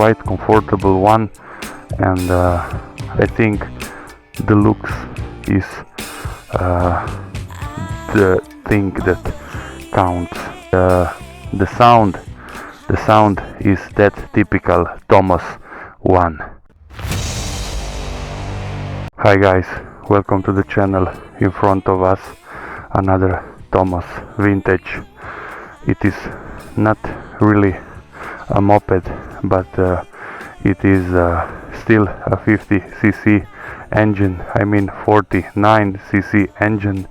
quite comfortable one, and I think the looks is the thing that counts. The sound is that typical Tomos one. Hi guys, welcome to the channel. In front of us another Tomos vintage. It is not really a moped, but it is still a 50cc engine, I mean 49cc engine,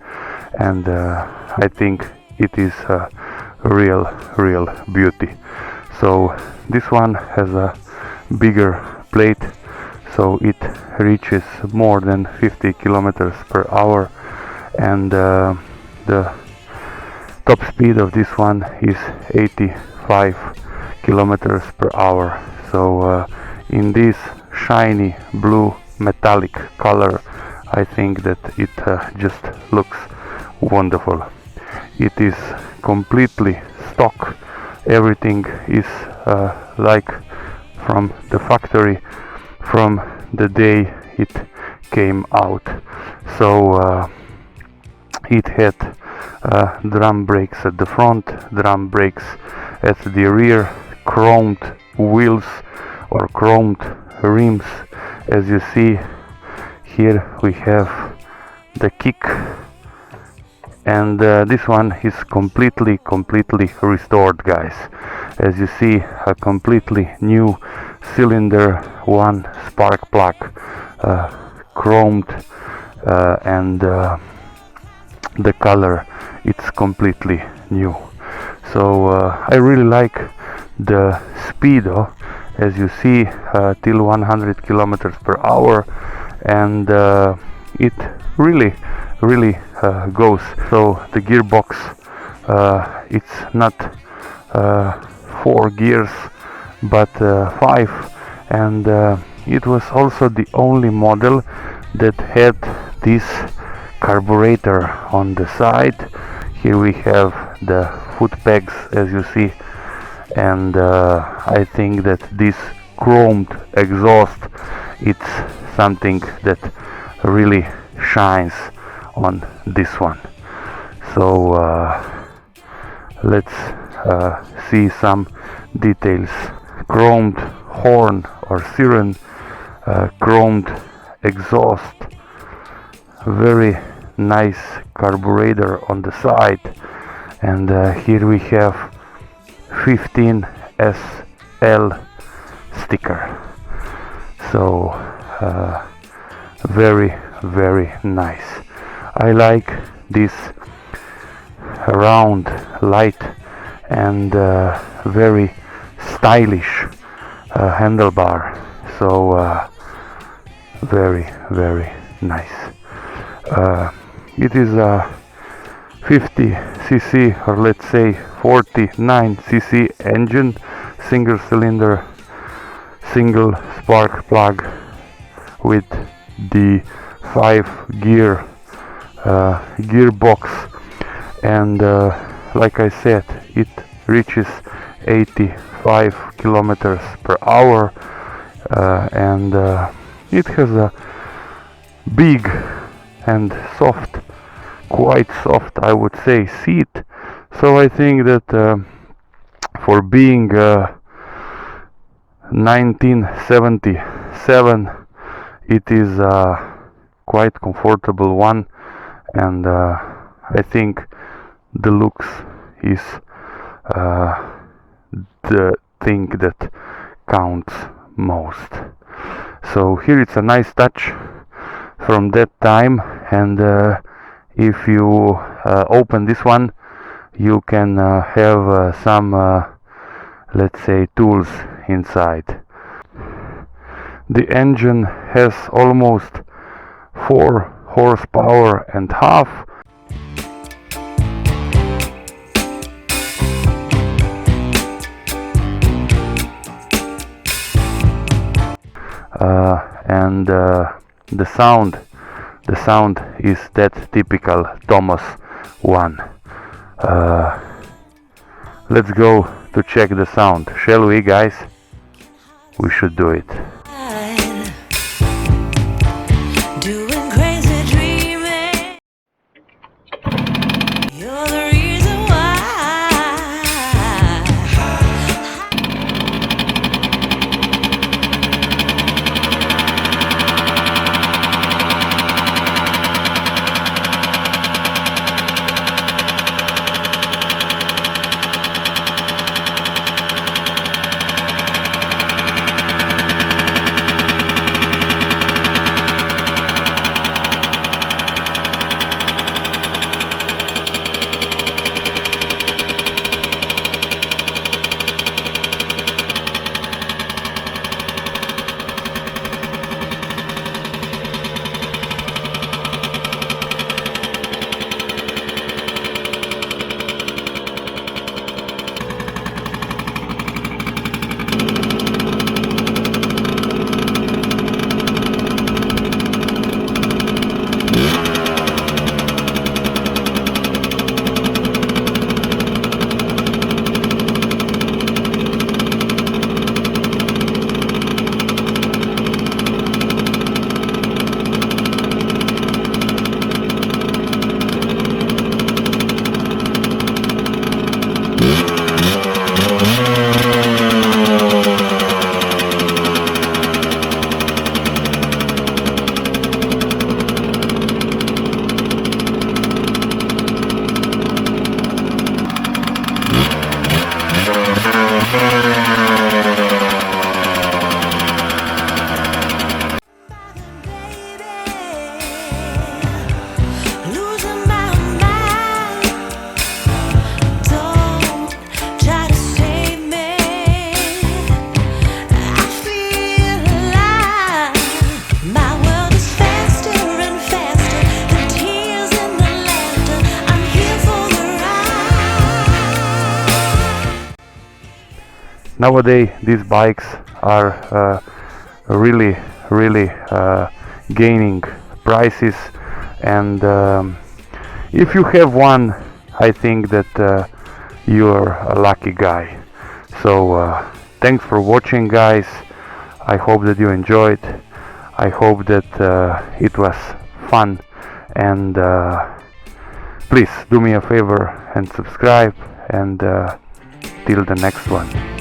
and I think it is a real beauty. So this one has a bigger plate, so it reaches more than 50 kilometers per hour, and the top speed of this one is 85 kilometers per hour. So in this shiny blue metallic color, I think that it just looks wonderful. It is completely stock. Everything is like from the factory, from the day it came out. So it had drum brakes at the front, drum brakes at the rear, chromed wheels or chromed rims. As you see here, we have the kick, and this one is completely restored, guys. As you see, a completely new cylinder, one spark plug, chromed, and the color, it's completely new. So I really like the speed, as you see, till 100 kilometers per hour, and it really goes. So the gearbox, it's not 4 gears but 5, and it was also the only model that had this carburetor on the side. Here we have the foot pegs, as you see, and I think that this chromed exhaust, it's something that really shines on this one. So let's see some details. Chromed horn or siren, chromed exhaust, very nice carburetor on the side, and here we have 15 SL sticker. So very nice. I like this round, light, and very stylish handlebar. So very nice. It is a 50cc, or let's say 49cc engine, single cylinder, single spark plug, with the 5 gear gearbox, and like I said, it reaches 85 kilometers per hour, and it has a big and soft, quite soft, I would say, seat. So I think that for being 1977, it is quite comfortable one, and I think the looks is the thing that counts most. So here it's a nice touch from that time, and if you open this one, you can have some let's say tools inside. The engine has almost 4 horsepower and half. And the sound is that typical Tomos one. Let's go to check the sound, shall we, guys? we should do it. Doing crazy dreaming. You're the reason why. Nowadays these bikes are really gaining prices, and if you have one, I think that you're a lucky guy. So thanks for watching, guys. I hope that you enjoyed. I hope that it was fun, and please do me a favor and subscribe, and till the next one.